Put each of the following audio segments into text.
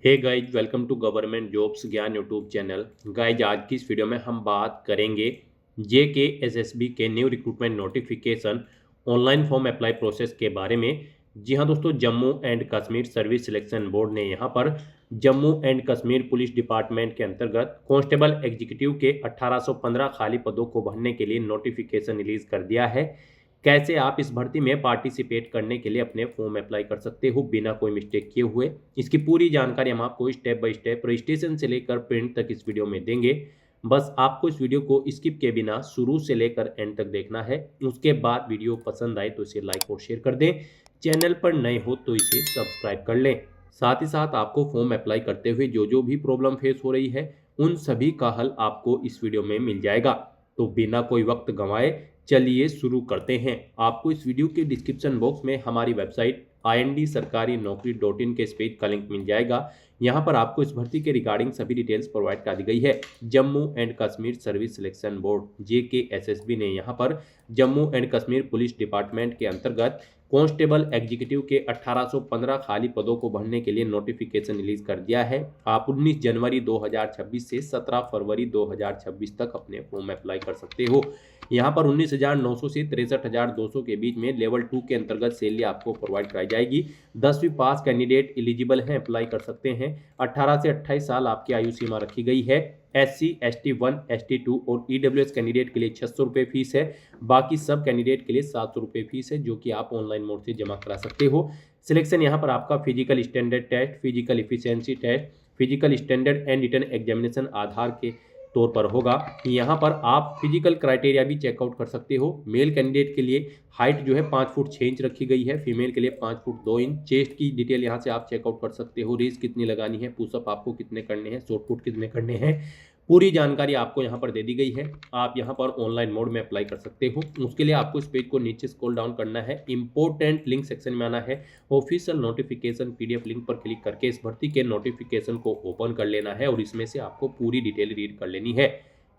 Hey guys, welcome to government jobs Gyan YouTube channel. Guys, आज की इस वीडियो में हम बात करेंगे JKSSB के new recruitment notification online form apply process के बारे में। जी हाँ दोस्तों, Jammu and Kashmir service selection board ने यहाँ पर Jammu and Kashmir police department के अंतर्गत कांस्टेबल एग्जीक्यूटिव के 1815 खाली पदों को भरने के लिए नोटिफिकेशन रिलीज कर दिया है। कैसे आप इस भर्ती में पार्टिसिपेट करने के लिए अपने फॉर्म अप्लाई कर सकते हो बिना कोई मिस्टेक किए हुए, इसकी पूरी जानकारी हम आपको स्टेप बाय स्टेप रजिस्ट्रेशन से लेकर प्रिंट तक इस वीडियो में देंगे। बस आपको इस वीडियो को स्किप किए बिना शुरू से लेकर एंड तक देखना है। उसके बाद वीडियो पसंद आए तो इसे लाइक और शेयर कर दें। चैनल पर नए हो तो इसे सब्सक्राइब कर लें। साथ ही साथ आपको फॉर्म अप्लाई करते हुए जो जो भी प्रॉब्लम फेस हो रही है उन सभी का हल आपको इस वीडियो में मिल जाएगा। तो बिना कोई वक्त गंवाए चलिए शुरू करते हैं। आपको इस वीडियो के डिस्क्रिप्शन बॉक्स में हमारी वेबसाइट IND-sarkari-naukri.in के इस पेज का लिंक मिल जाएगा। यहाँ पर आपको इस भर्ती के रिगार्डिंग सभी डिटेल्स प्रोवाइड कर दी गई है। Jammu and Kashmir service selection board JKSSB ने यहाँ पर Jammu and Kashmir police department के अंतर्गत कांस्टेबल एग्जीक्यूटिव के 1815 खाली पदों को भरने के लिए नोटिफिकेशन रिलीज कर दिया है। आप 19 जनवरी 2026 से 17 फरवरी 2026 तक अपने फॉर्म अप्लाई कर सकते हो। यहाँ पर 19,900 से 63,200 के बीच में लेवल 2 के अंतर्गत सैलरी आपको प्रोवाइड कराई जाएगी। 10वीं पास कैंडिडेट एलिजिबल हैं, अप्लाई कर सकते हैं। 18 से 28 साल आपकी आयु सीमा रखी गई है। SC, ST 1, ST 2 और EWS कैंडिडेट के लिए 600 रुपये फीस है। बाकी सब कैंडिडेट के लिए 700 रुपये फीस है, जो कि आप ऑनलाइन मोड से जमा करा सकते हो। सिलेक्शन यहाँ पर आपका physical standard test, physical efficiency test, physical standard and written examination आधार के तौर पर होगा। यहाँ पर आप फिजिकल क्राइटेरिया भी चेकआउट कर सकते हो। मेल कैंडिडेट के लिए हाइट जो है 5 फुट 6 इंच रखी गई है, फीमेल के लिए 5 फुट 2 इंच। चेस्ट की डिटेल यहाँ से आप चेकआउट कर सकते हो। रेस कितनी लगानी है, पुशअप आपको कितने करने हैं, शॉर्टपुट कितने करने हैं, पूरी जानकारी आपको यहाँ पर दे दी गई है। आप यहाँ पर ऑनलाइन मोड में अप्लाई कर सकते हो। उसके लिए आपको इस पेज को नीचे स्क्रॉल डाउन करना है, इंपॉर्टेंट लिंक सेक्शन में आना है, ऑफिशियल नोटिफिकेशन PDF लिंक पर क्लिक करके इस भर्ती के नोटिफिकेशन को ओपन कर लेना है और इसमें से आपको पूरी डिटेल रीड कर लेनी है।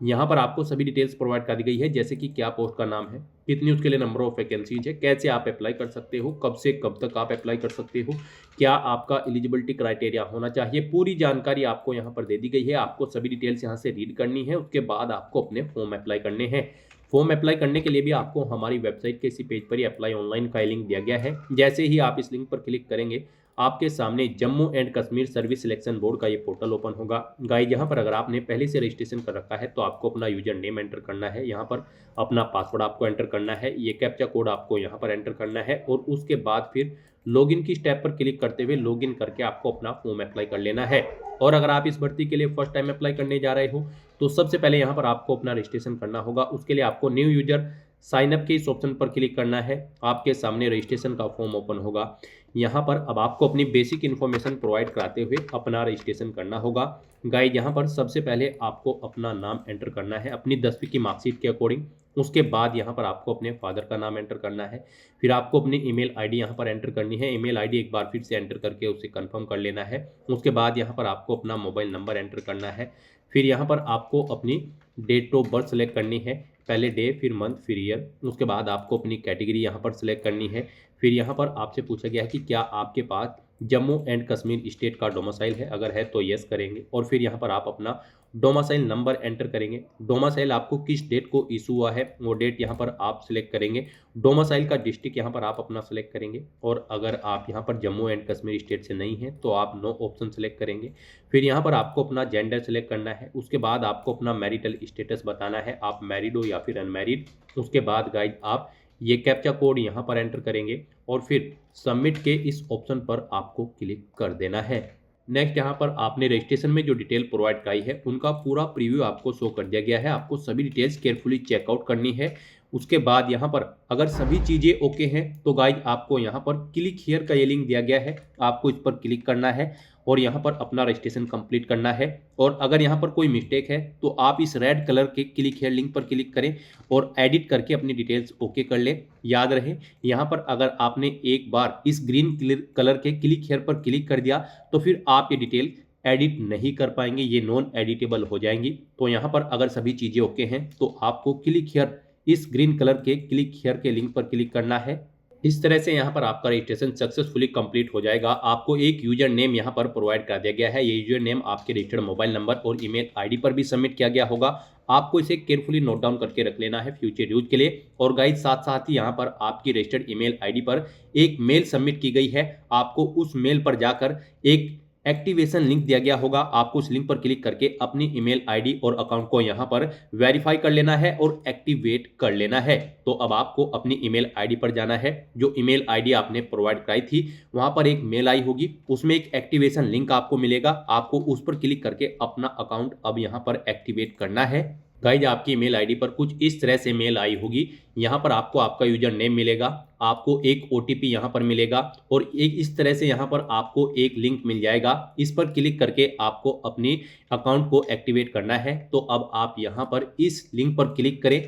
यहाँ पर आपको सभी डिटेल्स प्रोवाइड कर दी गई है, जैसे कि क्या पोस्ट का नाम है, कितनी उसके लिए नंबर ऑफ वैकेंसीज है, कैसे आप अप्लाई कर सकते हो, कब से कब तक आप अप्लाई कर सकते हो, क्या आपका एलिजिबिलिटी क्राइटेरिया होना चाहिए, पूरी जानकारी आपको यहाँ पर दे दी गई है। आपको सभी डिटेल्स यहाँ से रीड करनी है। उसके बाद आपको अपने फॉर्म अप्लाई करने हैं। फॉर्म अप्लाई करने के लिए भी आपको हमारी वेबसाइट के इसी पेज पर ही अप्लाई ऑनलाइन का लिंक दिया गया है। जैसे ही आप इस लिंक पर क्लिक करेंगे आपके सामने Jammu and Kashmir service selection board का ये पोर्टल ओपन होगा। गाइस, यहाँ पर अगर आपने पहले से रजिस्ट्रेशन कर रखा है तो आपको अपना यूजर नेम एंटर करना है, यहाँ पर अपना पासवर्ड आपको एंटर करना है, ये कैप्चा कोड आपको यहाँ पर एंटर करना है और उसके बाद फिर लॉगिन की स्टेप पर क्लिक करते हुए लॉगिन करके आपको अपना फॉर्म अप्लाई कर लेना है। और अगर आप इस भर्ती के लिए फर्स्ट टाइम अप्लाई करने जा रहे हो तो सबसे पहले यहाँ पर आपको अपना रजिस्ट्रेशन करना होगा। उसके लिए आपको न्यू यूजर साइन अप के इस ऑप्शन पर क्लिक करना है। आपके सामने रजिस्ट्रेशन का फॉर्म ओपन होगा। यहाँ पर अब आपको अपनी बेसिक इन्फॉर्मेशन प्रोवाइड कराते हुए अपना रजिस्ट्रेशन करना होगा। गाइड, यहाँ पर सबसे पहले आपको अपना नाम एंटर करना है अपनी 10वीं की मार्कशीट के अकॉर्डिंग। उसके बाद यहाँ पर आपको अपने फादर का नाम एंटर करना है। फिर आपको अपनी ईमेल आईडी यहाँ पर एंटर करनी है। ईमेल आईडी एक बार फिर से एंटर करके उसे कंफर्म कर लेना है। उसके बाद यहाँ पर आपको अपना मोबाइल नंबर एंटर करना है। फिर यहाँ पर आपको अपनी डेट ऑफ बर्थ सेलेक्ट करनी है, पहले डे फिर मंथ फिर ईयर। उसके बाद आपको अपनी कैटेगरी यहाँ पर सिलेक्ट करनी है। फिर यहाँ पर आपसे पूछा गया है कि क्या आपके पास जम्मू एंड कश्मीर स्टेट का डोमिसाइल है, अगर है तो यस करेंगे। और फिर यहाँ पर आप अपना डोमिसाइल नंबर एंटर करेंगे। डोमिसाइल आपको किस डेट को इशू हुआ है वो डेट यहाँ पर आप सिलेक्ट करेंगे। डोमिसाइल का डिस्ट्रिक्ट यहाँ पर आप अपना सेलेक्ट करेंगे। और अगर आप यहाँ पर जम्मू एंड कश्मीर स्टेट से नहीं है तो आप नो ऑप्शन सेलेक्ट करेंगे। फिर यहाँ पर आपको अपना जेंडर सेलेक्ट करना है। उसके बाद आपको अपना मैरिटल स्टेटस बताना है, आप मैरिड हो या फिर अनमैरिड। उसके बाद गाइड आप ये कैप्चा कोड यहाँ पर एंटर करेंगे और फिर सबमिट के इस ऑप्शन पर आपको क्लिक कर देना है। नेक्स्ट यहाँ पर आपने रजिस्ट्रेशन में जो डिटेल प्रोवाइड कराई है उनका पूरा प्रीव्यू आपको शो कर दिया गया है। आपको सभी डिटेल्स केयरफुली चेकआउट करनी है। उसके बाद यहाँ पर अगर सभी चीज़ें ओके हैं तो गाइड आपको यहाँ पर क्लिक हियर का ये लिंक दिया गया है, आपको इस पर क्लिक करना है और यहाँ पर अपना रजिस्ट्रेशन कंप्लीट करना है। और अगर यहाँ पर कोई मिस्टेक है तो आप इस रेड कलर के क्लिक हियर लिंक पर क्लिक करें और एडिट करके अपनी डिटेल्स ओके कर लें। याद रहे, यहाँ पर अगर आपने एक बार इस ग्रीन कलर के क्लिक हियर पर क्लिक कर दिया तो फिर आप ये डिटेल एडिट नहीं कर पाएंगे, ये नॉन एडिटेबल हो जाएंगी। तो यहाँ पर अगर सभी चीज़ें ओके हैं तो आपको क्लिक हियर इस ग्रीन कलर के क्लिक हियर के लिंक पर क्लिक करना है इस तरह से यहाँ पर आपका रजिस्ट्रेशन सक्सेसफुली कंप्लीट हो जाएगा। आपको एक यूजर नेम यहाँ पर प्रोवाइड कर दिया गया है। ये यूजर नेम आपके रजिस्टर्ड मोबाइल नंबर और ईमेल आईडी पर भी सबमिट किया गया होगा। आपको इसे केयरफुली नोट डाउन करके रख लेना है फ्यूचर यूज के लिए। और गाइस साथ साथ ही यहाँ पर आपकी रजिस्टर्ड ईमेल आईडी पर एक मेल सबमिट की गई है। आपको उस मेल पर जाकर एक एक्टिवेशन लिंक दिया गया होगा। आपको उस लिंक पर क्लिक करके अपनी ईमेल आईडी और अकाउंट को यहाँ पर वेरीफाई कर लेना है और एक्टिवेट कर लेना है। तो अब आपको अपनी ईमेल आईडी पर जाना है। जो ईमेल आईडी आपने प्रोवाइड कराई थी वहां पर एक मेल आई होगी, उसमें एक एक्टिवेशन लिंक आपको मिलेगा। आपको उस पर क्लिक करके अपना अकाउंट अब यहाँ पर एक्टिवेट करना है। गाइज आपकी ईमेल आईडी पर कुछ इस तरह से मेल आई होगी। यहाँ पर आपको आपका यूजर नेम मिलेगा, आपको एक ओटीपी यहाँ पर मिलेगा और एक इस तरह से यहाँ पर आपको एक लिंक मिल जाएगा। इस पर क्लिक करके आपको अपनी अकाउंट को एक्टिवेट करना है। तो अब आप यहाँ पर इस लिंक पर क्लिक करें,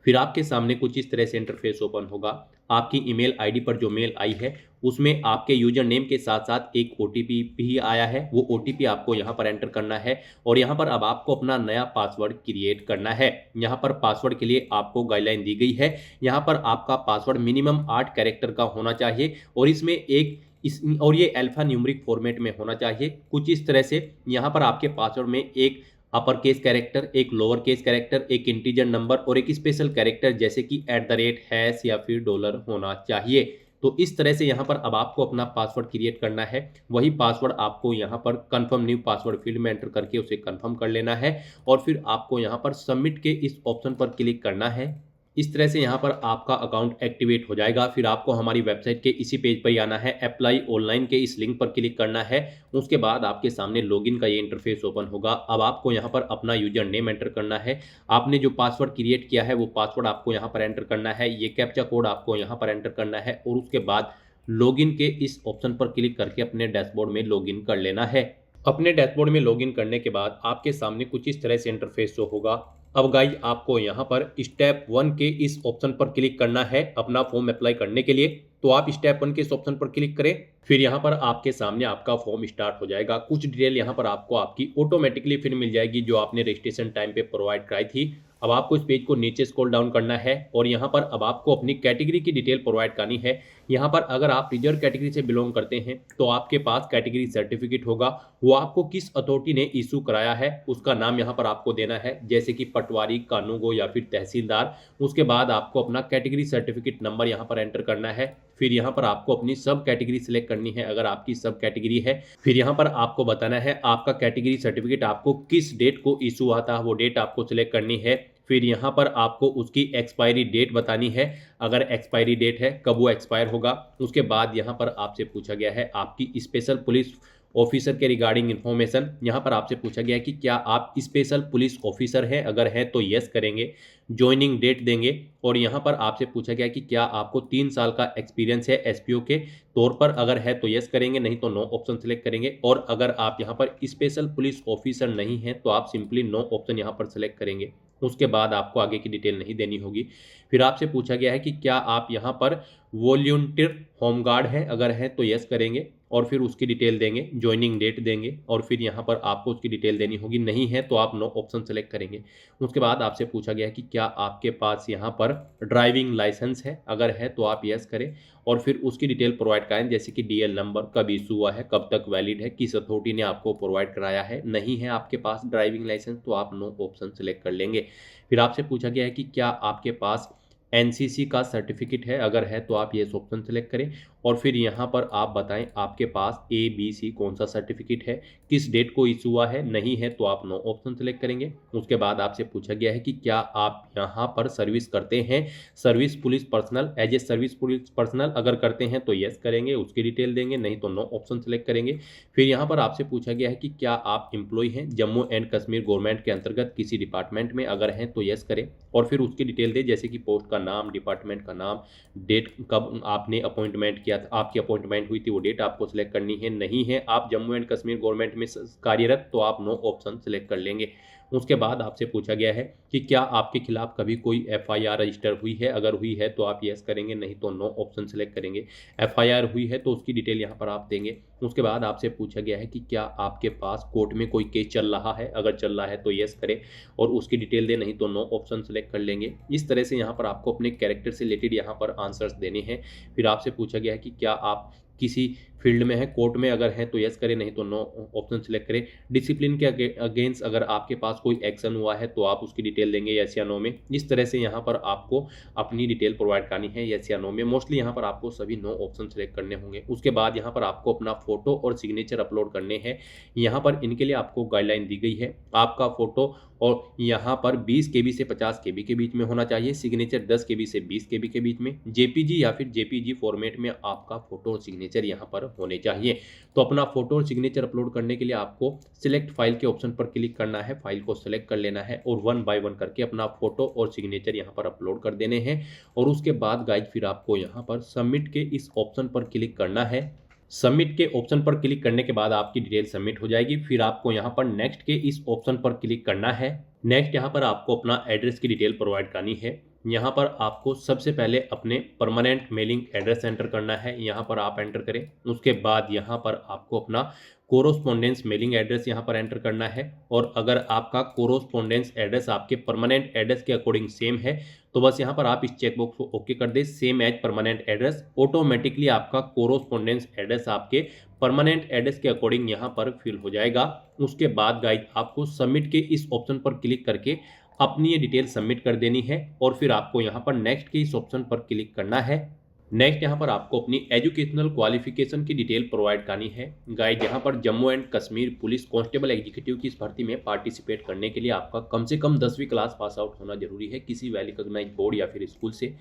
फिर आपके सामने कुछ इस तरह से इंटरफेस ओपन होगा। आपकी ईमेल आईडी पर जो मेल आई है उसमें आपके यूजर नेम के साथ साथ एक ओटीपी भी आया है। वो ओटीपी आपको यहाँ पर एंटर करना है और यहाँ पर अब आपको अपना नया पासवर्ड क्रिएट करना है। यहाँ पर पासवर्ड के लिए आपको गाइडलाइन दी गई है। यहाँ पर आपका पासवर्ड मिनिमम 8 कैरेक्टर का होना चाहिए और इसमें ये अल्फा न्यूमेरिक फॉर्मेट में होना चाहिए। कुछ इस तरह से यहाँ पर आपके पासवर्ड में एक अपर केस कैरेक्टर, एक लोअर केस कैरेक्टर, एक इंटीजर नंबर और एक स्पेशल कैरेक्टर जैसे कि @ या फिर डॉलर होना चाहिए। तो इस तरह से यहाँ पर अब आपको अपना पासवर्ड क्रिएट करना है। वही पासवर्ड आपको यहाँ पर कंफर्म न्यू पासवर्ड फील्ड में एंटर करके उसे कंफर्म कर लेना है और फिर आपको यहाँ पर सबमिट के इस ऑप्शन पर क्लिक करना है। इस तरह से यहाँ पर आपका अकाउंट एक्टिवेट हो जाएगा। फिर आपको हमारी वेबसाइट के इसी पेज पर ही आना है, अप्लाई ऑनलाइन के इस लिंक पर क्लिक करना है। उसके बाद आपके सामने लॉगिन का ये इंटरफेस ओपन होगा। अब आपको यहाँ पर अपना यूजर नेम एंटर करना है। आपने जो पासवर्ड क्रिएट किया है वो पासवर्ड आपको यहाँ पर एंटर करना है। ये कैप्चा कोड आपको यहाँ पर एंटर करना है और उसके बाद लॉगिन के इस ऑप्शन पर क्लिक करके अपने डैशबोर्ड में लॉगिन कर लेना है। अपने डैशबोर्ड में लॉगिन करने के बाद आपके सामने कुछ इस तरह से इंटरफेस शो होगा। अब गाइज आपको यहाँ पर स्टेप 1 के इस ऑप्शन पर क्लिक करना है अपना फॉर्म अप्लाई करने के लिए। तो आप स्टेप 1 के इस ऑप्शन पर क्लिक करें, फिर यहाँ पर आपके सामने आपका फॉर्म स्टार्ट हो जाएगा। कुछ डिटेल यहाँ पर आपको आपकी ऑटोमेटिकली फिर मिल जाएगी जो आपने रजिस्ट्रेशन टाइम पे प्रोवाइड कराई थी। अब आपको इस पेज को नीचे स्क्रॉल डाउन करना है और यहाँ पर अब आपको अपनी कैटेगरी की डिटेल प्रोवाइड करनी है। यहाँ पर अगर आप रिजर्व कैटेगरी से बिलोंग करते हैं तो आपके पास कैटेगरी सर्टिफिकेट होगा। वो आपको किस अथॉरिटी ने इशू कराया है उसका नाम यहाँ पर आपको देना है, जैसे कि पटवारी, कानूगो या फिर तहसीलदार। उसके बाद आपको अपना कैटेगरी सर्टिफिकेट नंबर यहाँ पर एंटर करना है। फिर यहाँ पर आपको अपनी सब कैटेगरी सिलेक्ट करनी है अगर आपकी सब कैटेगरी है। फिर यहाँ पर आपको बताना है आपका कैटेगरी सर्टिफिकेट आपको किस डेट को इशू हुआ था, वो डेट आपको सिलेक्ट करनी है। फिर यहाँ पर आपको उसकी एक्सपायरी डेट बतानी है, अगर एक्सपायरी डेट है कब वो एक्सपायर होगा। उसके बाद यहाँ पर आपसे पूछा गया है आपकी स्पेशल पुलिस ऑफिसर के रिगार्डिंग इन्फॉर्मेशन। यहाँ पर आपसे पूछा गया है कि क्या आप स्पेशल पुलिस ऑफिसर हैं, अगर हैं तो यस करेंगे, ज्वाइनिंग डेट देंगे। और यहाँ पर आपसे पूछा गया कि क्या आपको 3 साल का एक्सपीरियंस है एसपीओ के तौर पर, अगर है तो यस करेंगे, नहीं तो नो ऑप्शन सेलेक्ट करेंगे। और अगर आप यहाँ पर स्पेशल पुलिस ऑफिसर नहीं हैं तो आप सिंपली नो ऑप्शन यहाँ पर सेलेक्ट करेंगे। उसके बाद आपको आगे की डिटेल नहीं देनी होगी। फिर आपसे पूछा गया है कि क्या आप यहाँ पर वॉलंटियर होमगार्ड हैं, अगर हैं तो यस करेंगे और फिर उसकी डिटेल देंगे, ज्वाइनिंग डेट देंगे और फिर यहाँ पर आपको उसकी डिटेल देनी होगी, नहीं है तो आप नो ऑप्शन सेलेक्ट करेंगे। उसके बाद आपसे पूछा गया है कि क्या आपके पास यहाँ पर ड्राइविंग लाइसेंस है, अगर है तो आप यस करें और फिर उसकी डिटेल प्रोवाइड करें, जैसे कि डीएल नंबर कब इशू हुआ है, कब तक वैलिड है, किस अथॉरिटी ने आपको प्रोवाइड कराया है। नहीं है आपके पास ड्राइविंग लाइसेंस तो आप नो ऑप्शन सेलेक्ट कर लेंगे। फिर आपसे पूछा गया है कि क्या आपके पास एनसीसी का सर्टिफिकेट है, अगर है तो आप ये ऑप्शन सेलेक्ट करें और फिर यहाँ पर आप बताएं आपके पास ABC कौन सा सर्टिफिकेट है, किस डेट को इशू हुआ है, नहीं है तो आप नो ऑप्शन सेलेक्ट करेंगे। उसके बाद आपसे पूछा गया है कि क्या आप यहाँ पर सर्विस करते हैं, service police personnel, as a service police personnel, अगर करते हैं तो यस करेंगे, उसकी डिटेल देंगे, नहीं तो नो ऑप्शन सेलेक्ट करेंगे। फिर यहाँ पर आपसे पूछा गया है कि क्या आप एम्प्लॉय हैं जम्मू एंड कश्मीर गवर्नमेंट के अंतर्गत किसी डिपार्टमेंट में, अगर हैं तो यस करें और फिर उसकी डिटेल दे, जैसे कि पोस्ट का नाम, डिपार्टमेंट का नाम, डेट कब आपने अपॉइंटमेंट किया था, आपकी अपॉइंटमेंट हुई थी वो डेट आपको सिलेक्ट करनी है। नहीं है आप जम्मू एंड कश्मीर गवर्नमेंट में कार्यरत तो आप नो ऑप्शन सिलेक्ट कर लेंगे। उसके बाद आपसे पूछा गया है कि क्या आपके खिलाफ कभी कोई एफआईआर रजिस्टर हुई है, अगर हुई है तो आप यस करेंगे, नहीं तो नो ऑप्शन सेलेक्ट करेंगे। एफआईआर हुई है तो उसकी डिटेल यहाँ पर आप देंगे। उसके बाद आपसे पूछा गया है कि क्या आपके पास कोर्ट में कोई केस चल रहा है, अगर चल रहा है तो यस करें और उसकी डिटेल दें, नहीं तो नो ऑप्शन सेलेक्ट कर लेंगे। इस तरह से यहाँ पर आपको अपने कैरेक्टर से रिलेटेड यहाँ पर आंसर्स देने हैं। फिर आपसे पूछा गया है कि क्या आप किसी फील्ड में है, कोर्ट में अगर है तो यस करें, नहीं तो नो ऑप्शन सेलेक्ट करें। डिसिप्लिन के अगेंस्ट अगर आपके पास कोई एक्शन हुआ है तो आप उसकी डिटेल देंगे यस या नो में। इस तरह से यहाँ पर आपको अपनी डिटेल प्रोवाइड करनी है यस या नो में। मोस्टली यहाँ पर आपको सभी नो ऑप्शन सेलेक्ट करने होंगे। उसके बाद यहाँ पर आपको अपना फोटो और सिग्नेचर अपलोड करने हैं। यहाँ पर इनके लिए आपको गाइडलाइन दी गई है। आपका फोटो और यहाँ पर 20 केबी से 50 केबी के बीच में होना चाहिए। सिग्नेचर 10 केबी से 20 केबी के बीच में। जेपीजी या फिर जेपीजी फॉर्मेट में आपका फोटो और सिग्नेचर यहाँ पर होने चाहिए। तो अपना फोटो और सिग्नेचर अपलोड करने के लिए आपको सिलेक्ट फाइल के ऑप्शन पर क्लिक करना है, फाइल को सिलेक्ट कर लेना है और 1 बाय 1 करके अपना फोटो और सिग्नेचर यहाँ पर अपलोड कर देने हैं। और उसके बाद गाइज फिर आपको यहाँ पर सबमिट के इस ऑप्शन पर क्लिक करना है। सबमिट के ऑप्शन पर क्लिक करने के बाद आपकी डिटेल सबमिट हो जाएगी। फिर आपको यहाँ पर नेक्स्ट के इस ऑप्शन पर क्लिक करना है। नेक्स्ट यहाँ पर आपको अपना एड्रेस की डिटेल प्रोवाइड करनी है। यहाँ पर आपको सबसे पहले अपने परमानेंट मेलिंग एड्रेस एंटर करना है, यहाँ पर आप एंटर करें। उसके बाद यहाँ पर आपको अपना कोरोस्पोंडेंस मेलिंग एड्रेस यहाँ पर एंटर करना है। और अगर आपका कोरोस्पोंडेंस एड्रेस आपके परमानेंट एड्रेस के अकॉर्डिंग सेम है तो बस यहाँ पर आप इस चेकबॉक्स को ओके कर दें, same as permanent address. Automatically आपका कोरोस्पोंडेंस एड्रेस आपके परमानेंट एड्रेस के अकॉर्डिंग यहाँ पर फिल हो जाएगा। उसके बाद गाइड आपको सबमिट के इस ऑप्शन पर क्लिक करके अपनी ये डिटेल सबमिट कर देनी है। और फिर आपको यहाँ पर नेक्स्ट के इस ऑप्शन पर क्लिक करना है। नेक्स्ट यहाँ पर आपको अपनी एजुकेशनल क्वालिफिकेशन की डिटेल प्रोवाइड करनी है। गाइड यहाँ पर Jammu and Kashmir police constable executive की इस भर्ती में पार्टिसिपेट करने के लिए आपका कम से कम 10वीं क्लास पास आउट होना जरूरी है किसी वेल रिकॉग्नाइज्ड बोर्ड या फिर स्कूल से।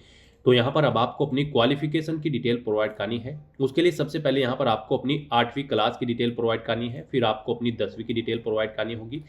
तो यहाँ पर अब आपको अपनी क्वालिफिकेशन की डिटेल प्रोवाइड करनी है। उसके लिए सबसे पहले यहाँ पर आपको अपनी 8वीं क्लास की डिटेल प्रोवाइड करनी है, फिर आपको अपनी 10वीं की डिटेल प्रोवाइड करनी होगी।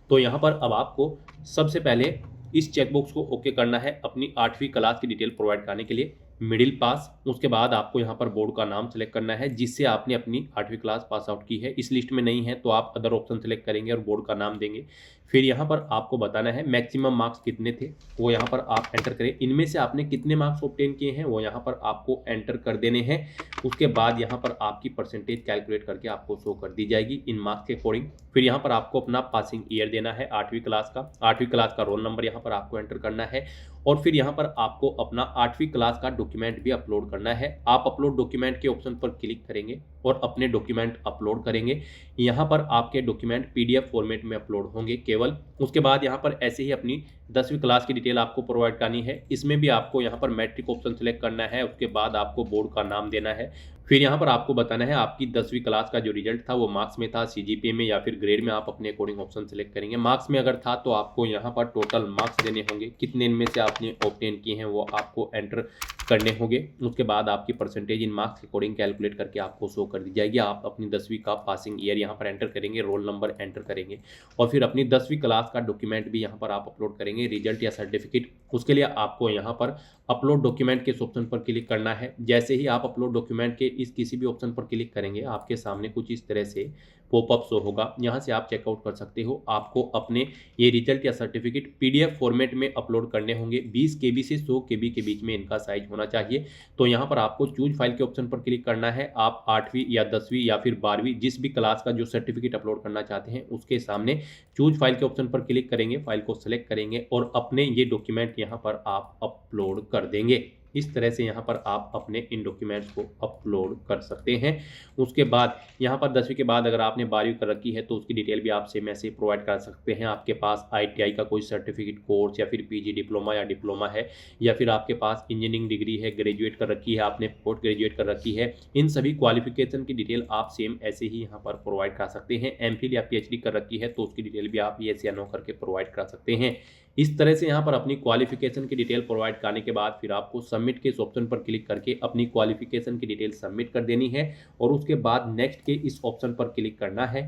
तो यहाँ पर अब आपको सबसे पहले इस चेकबॉक्स को ओके करना है अपनी 8वीं क्लास की डिटेल प्रोवाइड करने के लिए, मिडिल पास। उसके बाद आपको यहाँ पर बोर्ड का नाम सेलेक्ट करना है जिससे आपने अपनी 8वीं क्लास पास आउट की है। इस लिस्ट में नहीं है तो आप अदर ऑप्शन सेलेक्ट करेंगे और बोर्ड का नाम देंगे। फिर यहाँ पर आपको बताना है मैक्सिमम मार्क्स कितने थे, वो यहाँ पर आप एंटर करें। इनमें से आपने कितने मार्क्स ऑब्टेन किए हैं वो यहाँ पर आपको एंटर कर देने हैं। उसके बाद यहाँ पर आपकी परसेंटेज कैलकुलेट करके आपको शो कर दी जाएगी इन मार्क्स के अकॉर्डिंग। फिर यहाँ पर आपको अपना पासिंग ईयर देना है 8वीं क्लास का, 8वीं क्लास का रोल नंबर यहाँ पर आपको एंटर करना है। और फिर यहाँ पर आपको अपना 8वीं क्लास का डॉक्यूमेंट भी अपलोड करना है। आप अपलोड डॉक्यूमेंट के ऑप्शन पर क्लिक करेंगे और अपने डॉक्यूमेंट अपलोड करेंगे। यहाँ पर आपके डॉक्यूमेंट पीडीएफ फॉर्मेट में अपलोड होंगे केवल। उसके बाद यहाँ पर ऐसे ही अपनी 10वीं क्लास की डिटेल आपको प्रोवाइड करनी है। इसमें भी आपको यहाँ पर मैट्रिक ऑप्शन सेलेक्ट करना है। उसके बाद आपको बोर्ड का नाम देना है। फिर यहाँ पर आपको बताना है आपकी 10वीं क्लास का जो रिजल्ट था वो मार्क्स में था, सीजीपीए में या फिर ग्रेड में, आप अपने अकॉर्डिंग ऑप्शन सेलेक्ट करेंगे। मार्क्स में अगर था तो आपको यहाँ पर टोटल मार्क्स देने होंगे, कितने इनमें से आपने ऑब्टेन किए हैं वो आपको एंटर करने होंगे। उसके बाद आपकी परसेंटेज इन मार्क्स के अकॉर्डिंग कैलकुलेट करके आपको शो कर दी जाएगी। आप अपनी 10वीं का पासिंग ईयर यहाँ पर एंटर करेंगे, रोल नंबर एंटर करेंगे और फिर अपनी 10वीं क्लास का डॉक्यूमेंट भी यहाँ पर आप अपलोड करेंगे, रिजल्ट या सर्टिफिकेट। उसके लिए आपको यहाँ पर अपलोड डॉक्यूमेंट के इस ऑप्शन पर क्लिक करना है। जैसे ही आप अपलोड डॉक्यूमेंट के इस किसी भी ऑप्शन पर क्लिक करेंगे आपके सामने कुछ इस तरह से पॉपअप शो होगा। यहाँ से आप चेकआउट कर सकते हो। आपको अपने ये रिजल्ट या सर्टिफिकेट पीडीएफ फॉर्मेट में अपलोड करने होंगे। 20 केबी से 100 केबी के बीच में इनका साइज होना चाहिए। तो यहाँ पर आपको चूज फाइल के ऑप्शन पर क्लिक करना है। आप 8वीं या 10वीं या फिर 12वीं जिस भी क्लास का जो सर्टिफिकेट अपलोड करना चाहते हैं उसके सामने चूज फाइल के ऑप्शन पर क्लिक करेंगे, फाइल को सेलेक्ट करेंगे और अपने ये डॉक्यूमेंट यहाँ पर आप अपलोड कर देंगे। इस तरह से यहाँ पर आप अपने इन डॉक्यूमेंट्स को अपलोड कर सकते हैं। उसके बाद यहाँ पर 10वीं के बाद अगर आपने 12वीं कर रखी है तो उसकी डिटेल भी आप सेम ऐसे प्रोवाइड कर सकते हैं। आपके पास आईटीआई का कोई सर्टिफिकेट कोर्स या फिर पीजी डिप्लोमा या डिप्लोमा है या फिर आपके पास इंजीनियरिंग डिग्री है, ग्रेजुएट कर रखी है आपने, पोस्ट ग्रेजुएट कर रखी है, इन सभी क्वालिफिकेशन की डिटेल आप सेम ऐसे ही यहाँ पर प्रोवाइड कर सकते हैं। एमफिल या पीएचडी कर रखी है तो उसकी डिटेल भी आप येस या नो करके प्रोवाइड कर सकते हैं। इस तरह से यहाँ पर अपनी क्वालिफिकेशन की डिटेल प्रोवाइड करने के बाद फिर आपको सबमिट के इस ऑप्शन पर क्लिक करके अपनी क्वालिफिकेशन की डिटेल सबमिट कर देनी है और उसके बाद नेक्स्ट के इस ऑप्शन पर क्लिक करना है।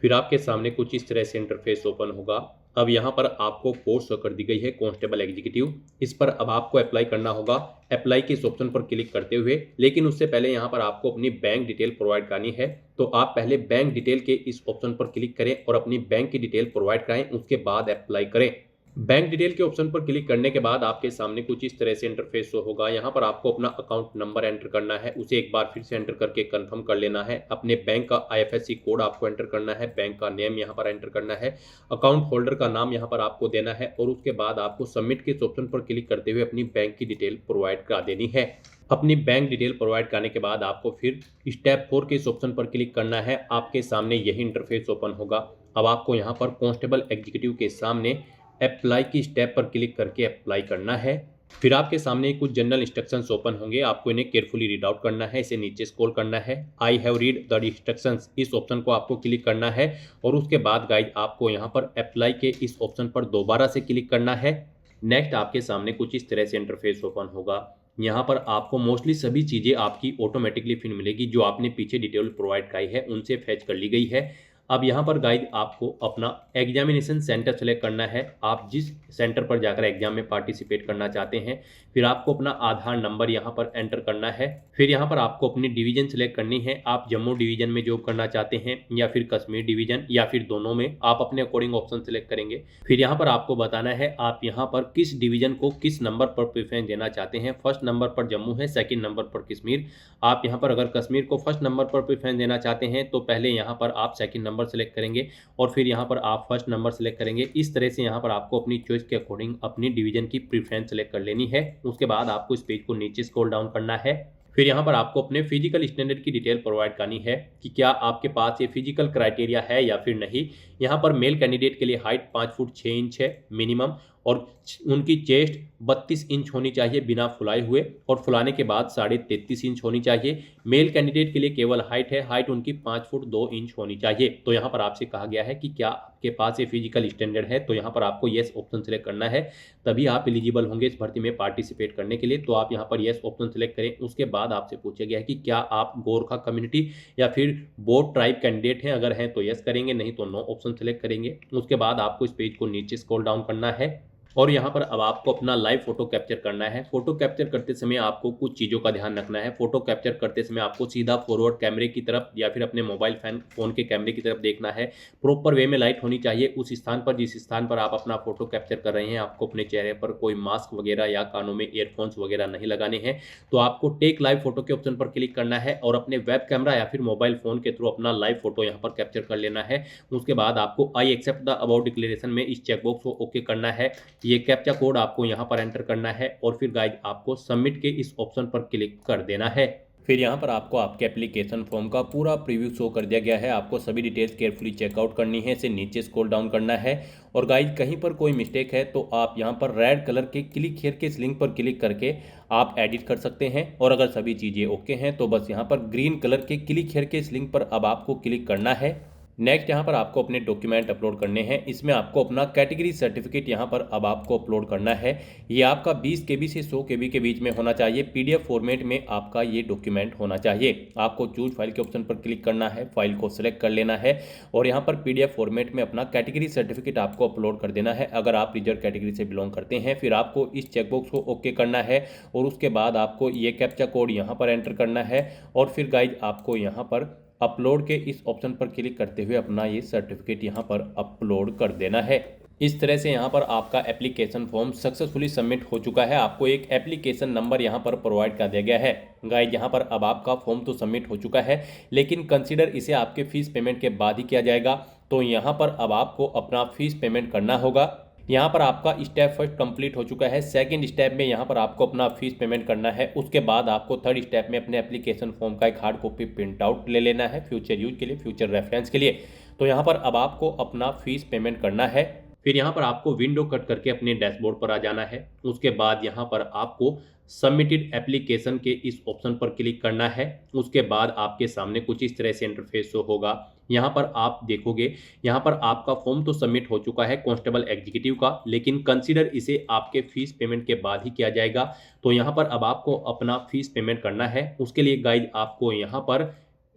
फिर आपके सामने कुछ इस तरह से इंटरफेस ओपन होगा। अब यहाँ पर आपको पोस्ट शो कर दी गई है कांस्टेबल एग्जीक्यूटिव। इस पर अब आपको अप्लाई करना होगा। अप्लाई के इस ऑप्शन पर क्लिक करते हुए, लेकिन उससे पहले यहाँ पर आपको अपनी बैंक डिटेल प्रोवाइड करनी है। तो आप पहले बैंक डिटेल के इस ऑप्शन पर क्लिक करें और अपनी बैंक की डिटेल प्रोवाइड कराएं, उसके बाद अप्लाई करें। बैंक डिटेल के ऑप्शन पर क्लिक करने के बाद आपके सामने कुछ इस तरह से इंटरफेस शो होगा। यहाँ पर आपको अपना अकाउंट नंबर एंटर करना है, उसे एक बार फिर से एंटर करके कंफर्म कर लेना है। अपने बैंक का आईएफएससी कोड आपको एंटर करना है, बैंक का नेम यहाँ पर एंटर करना है, अकाउंट होल्डर का नाम यहाँ पर आपको देना है और उसके बाद आपको सबमिट के इस ऑप्शन पर क्लिक करते हुए अपनी बैंक की डिटेल प्रोवाइड करा देनी है। अपनी बैंक डिटेल प्रोवाइड करने के बाद आपको फिर स्टेप 4 के इस ऑप्शन पर क्लिक करना है। आपके सामने यही इंटरफेस ओपन होगा। अब आपको यहाँ पर कांस्टेबल एग्जीक्यूटिव के सामने अप्लाई की स्टेप पर क्लिक करके अप्लाई करना है। फिर आपके सामने कुछ जनरल इंस्ट्रक्शंस ओपन होंगे, आपको इन्हें केयरफुली रीड आउट करना है। इसे नीचे स्क्रॉल करना है, I have read the instructions, इस ऑप्शन को आपको क्लिक करना है और उसके बाद गाइज आपको यहाँ पर अप्लाई के इस ऑप्शन पर दोबारा से क्लिक करना है। नेक्स्ट आपके सामने कुछ इस तरह से इंटरफेस ओपन होगा। यहाँ पर आपको मोस्टली सभी चीज़ें आपकी ऑटोमेटिकली फिर मिलेगी, जो आपने पीछे डिटेल प्रोवाइड कराई है उनसे फैच कर ली गई है। अब यहाँ पर गाइड आपको अपना एग्जामिनेशन सेंटर सेलेक्ट करना है, आप जिस सेंटर पर जाकर एग्जाम में पार्टिसिपेट करना चाहते हैं। फिर आपको अपना आधार नंबर यहाँ पर एंटर करना है। फिर यहाँ पर आपको अपनी डिवीजन सेलेक्ट करनी है, आप जम्मू डिवीजन में जॉब करना चाहते हैं या फिर कश्मीर डिवीजन या फिर दोनों में, आप अपने अकॉर्डिंग ऑप्शन सेलेक्ट करेंगे। फिर यहाँ पर आपको बताना है आप यहाँ पर किस डिवीजन को किस नंबर पर प्रेफरेंस देना चाहते हैं। फर्स्ट नंबर पर जम्मू है, सेकंड नंबर पर कश्मीर। आप यहाँ पर अगर कश्मीर को फर्स्ट नंबर पर प्रेफरेंस देना चाहते हैं तो पहले यहाँ पर आप सेकंड नंबर सेलेक्ट करेंगे और फिर यहाँ पर आप फर्स्ट नंबर सेलेक्ट करेंगे। इस तरह से यहाँ पर आपको अपनी चॉइस के अकॉर्डिंग अपनी डिवीजन की प्रेफरेंस सेलेक्ट कर लेनी है। उसके बाद आपको इस पेज को नीचे स्क्रॉल डाउन करना है। फिर यहाँ पर आपको अपने फिजिकल स्टैंडर्ड की डिटेल प्रोवाइड करनी है कि क्या आपके पास ये फिजिकल क्राइटेरिया है या फिर नहीं। यहाँ पर मेल कैंडिडेट के लिए हाइट 5 फुट 6 इंच है मिनिमम और उनकी चेस्ट 32 इंच होनी चाहिए बिना फुलाए हुए और फुलाने के बाद 33.5 इंच होनी चाहिए। मेल कैंडिडेट के लिए केवल हाइट है, हाइट उनकी 5 फुट 2 इंच होनी चाहिए। तो यहाँ पर आपसे कहा गया है कि क्या आपके पास ये फिजिकल स्टैंडर्ड है, तो यहाँ पर आपको येस ऑप्शन सेलेक्ट करना है, तभी आप एलिजिबल होंगे इस भर्ती में पार्टिसिपेट करने के लिए। तो आप यहाँ पर येस ऑप्शन सेलेक्ट करें। उसके बाद आपसे पूछा गया है कि क्या आप गोरखा कम्युनिटी या फिर बोट ट्राइब कैंडिडेट हैं, अगर हैं तो येस करेंगे, नहीं तो नो ऑप्शन सेलेक्ट करेंगे। उसके बाद आपको इस पेज को नीचे स्क्रॉल डाउन करना है और यहाँ पर अब आपको अपना लाइव फोटो कैप्चर करना है। फोटो कैप्चर करते समय आपको कुछ चीज़ों का ध्यान रखना है। फोटो कैप्चर करते समय आपको सीधा फॉरवर्ड कैमरे की तरफ या फिर अपने मोबाइल फोन के कैमरे की तरफ देखना है। प्रॉपर वे में लाइट होनी चाहिए उस स्थान पर जिस स्थान पर आप अपना फोटो कैप्चर कर रहे हैं। आपको अपने चेहरे पर कोई मास्क वगैरह या कानों में ईयरफोन्स वगैरह नहीं लगाने हैं। तो आपको टेक लाइव फोटो के ऑप्शन पर क्लिक करना है और अपने वेब कैमरा या फिर मोबाइल फोन के थ्रू अपना लाइव फोटो यहाँ पर कैप्चर कर लेना है। उसके बाद आपको I accept the about declaration में इस चेकबॉक्स को ओके करना है। ये कैप्चा कोड आपको यहाँ पर एंटर करना है और फिर गाइज आपको सबमिट के इस ऑप्शन पर क्लिक कर देना है। फिर यहाँ पर आपको आपके एप्लीकेशन फॉर्म का पूरा प्रीव्यू शो कर दिया गया है। आपको सभी डिटेल्स केयरफुली चेकआउट करनी है, इसे नीचे स्क्रॉल डाउन करना है और गाइज कहीं पर कोई मिस्टेक है तो आप यहाँ पर रेड कलर के क्लिक हियर के इस लिंक पर क्लिक करके आप एडिट कर सकते हैं। और अगर सभी चीज़ें ओके हैं तो बस यहाँ पर ग्रीन कलर के क्लिक हियर के इस लिंक पर अब आपको क्लिक करना है। नेक्स्ट यहाँ पर आपको अपने डॉक्यूमेंट अपलोड करने हैं। इसमें आपको अपना कैटेगरी सर्टिफिकेट यहाँ पर अब आपको अपलोड करना है। ये आपका 20 KB से 100 KB के बीच में होना चाहिए। PDF फॉर्मेट में आपका ये डॉक्यूमेंट होना चाहिए। आपको चूज फाइल के ऑप्शन पर क्लिक करना है, फाइल को सिलेक्ट कर लेना है और यहाँ पर PDF फॉर्मेट में अपना कैटेगरी सर्टिफिकेट आपको अपलोड कर देना है। अगर आप रिजर्व कैटेगरी से बिलोंग करते हैं फिर आपको इस चेकबॉक्स को ओके करना है और उसके बाद आपको ये कैप्चा कोड यहाँ पर एंटर करना है और फिर गाइज आपको यहाँ पर अपलोड के इस ऑप्शन पर क्लिक करते हुए अपना ये सर्टिफिकेट यहाँ पर अपलोड कर देना है। इस तरह से यहाँ पर आपका एप्लीकेशन फॉर्म सक्सेसफुली सबमिट हो चुका है। आपको एक एप्लीकेशन नंबर यहाँ पर प्रोवाइड कर दिया गया है। गाइज यहाँ पर अब आपका फॉर्म तो सबमिट हो चुका है, लेकिन कंसीडर इसे आपके फीस पेमेंट के बाद ही किया जाएगा। तो यहाँ पर अब आपको अपना फीस पेमेंट करना होगा। यहाँ पर आपका स्टेप फर्स्ट कंप्लीट हो चुका है। सेकंड स्टेप में यहाँ पर आपको अपना फीस पेमेंट करना है। उसके बाद आपको थर्ड स्टेप में अपने एप्लीकेशन फॉर्म का एक हार्ड कॉपी प्रिंट आउट ले लेना है फ्यूचर यूज के लिए, फ्यूचर रेफरेंस के लिए। तो यहाँ पर अब आपको अपना फीस पेमेंट करना है। फिर यहाँ पर आपको विंडो कट करके अपने डैशबोर्ड पर आ जाना है। उसके बाद यहाँ पर आपको सबमिटेड एप्लीकेशन के इस ऑप्शन पर क्लिक करना है। उसके बाद आपके सामने कुछ इस तरह से इंटरफेस शो होगा। यहाँ पर आप देखोगे यहाँ पर आपका फॉर्म तो सबमिट हो चुका है कांस्टेबल एग्जीक्यूटिव का, लेकिन कंसीडर इसे आपके फीस पेमेंट के बाद ही किया जाएगा। तो यहाँ पर अब आपको अपना फीस पेमेंट करना है। उसके लिए गाइज आपको यहाँ पर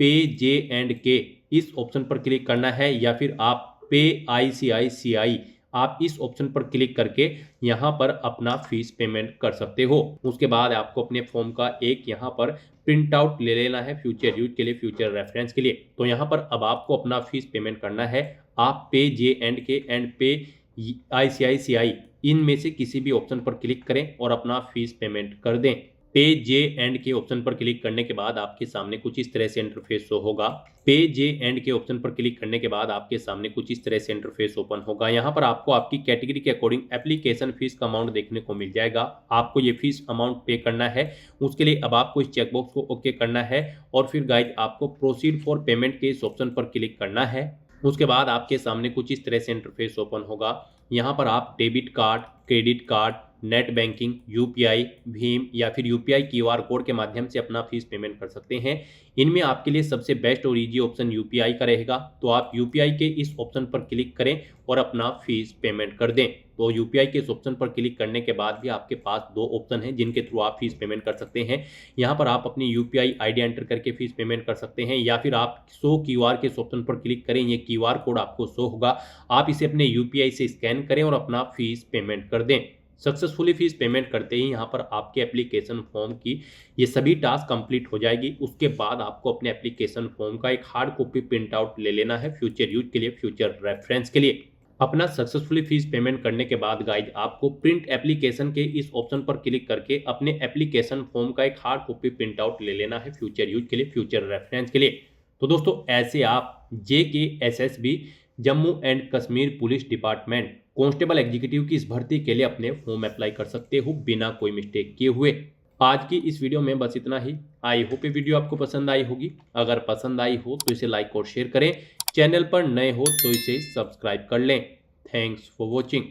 पे J&K इस ऑप्शन पर क्लिक करना है या फिर आप पे ICICI आप इस ऑप्शन पर क्लिक करके यहाँ पर अपना फीस पेमेंट कर सकते हो। उसके बाद आपको अपने फॉर्म का एक यहाँ पर प्रिंट आउट ले लेना है फ्यूचर यूज के लिए, फ्यूचर रेफरेंस के लिए। तो यहाँ पर अब आपको अपना फीस पेमेंट करना है। आप पे J&K एंड पे ICICI इनमें से किसी भी ऑप्शन पर क्लिक करें और अपना फीस पेमेंट कर दें। पे J&K ऑप्शन पर क्लिक करने के बाद आपके सामने कुछ इस तरह से इंटरफेस शो होगा। पे J&K ऑप्शन पर क्लिक करने के बाद आपके सामने कुछ इस तरह से इंटरफेस ओपन होगा। यहाँ पर आपको आपकी कैटेगरी के अकॉर्डिंग एप्लीकेशन फीस का अमाउंट देखने को मिल जाएगा। आपको ये फीस अमाउंट पे करना है। उसके लिए अब आपको इस चेकबॉक्स को ओके करना है और फिर गाइज आपको प्रोसीड फॉर पेमेंट के इस ऑप्शन पर क्लिक करना है। उसके बाद आपके सामने कुछ इस तरह से इंटरफेस ओपन होगा। यहाँ पर आप debit card, credit card, net banking, UPI, Bhim या फिर यूपीआई क्यूआर कोड के माध्यम से अपना फीस पेमेंट कर सकते हैं। इनमें आपके लिए सबसे बेस्ट और इजी ऑप्शन यूपीआई का रहेगा। तो आप यूपीआई के इस ऑप्शन पर क्लिक करें और अपना फीस पेमेंट कर दें। तो यूपीआई के इस ऑप्शन पर क्लिक करने के बाद भी आपके पास दो ऑप्शन हैं जिनके थ्रू आप फीस पेमेंट कर सकते हैं। यहाँ पर आप अपनी यूपीआई आईडी एंटर करके फीस पेमेंट कर सकते हैं या फिर आप शो क्यूआर के इस ऑप्शन पर क्लिक करें। ये क्यूआर कोड आपको शो होगा, आप इसे अपने यूपीआई से स्कैन करें और अपना फीस पेमेंट कर दें। सक्सेसफुली फीस पेमेंट करते ही यहाँ पर आपके एप्लीकेशन फॉर्म की ये सभी टास्क कंप्लीट हो जाएगी। उसके बाद आपको अपने एप्लीकेशन फॉर्म का एक हार्ड कॉपी प्रिंट आउट ले लेना है फ्यूचर यूज के लिए, फ्यूचर रेफरेंस के लिए। अपना सक्सेसफुली फीस पेमेंट करने के बाद गाइज आपको प्रिंट एप्लीकेशन के इस ऑप्शन पर क्लिक करके अपने एप्लीकेशन फॉर्म का एक हार्ड कॉपी प्रिंट आउट ले लेना है फ्यूचर यूज के लिए, फ्यूचर रेफरेंस के लिए। तो दोस्तों ऐसे आप JKSSB Jammu and Kashmir police department constable executive की इस भर्ती के लिए अपने फॉर्म अप्लाई कर सकते हो बिना कोई मिस्टेक किए हुए। आज की इस वीडियो में बस इतना ही। आई होप ये वीडियो आपको पसंद आई होगी। अगर पसंद आई हो तो इसे लाइक और शेयर करें। चैनल पर नए हो तो इसे सब्सक्राइब कर लें। Thanks for watching.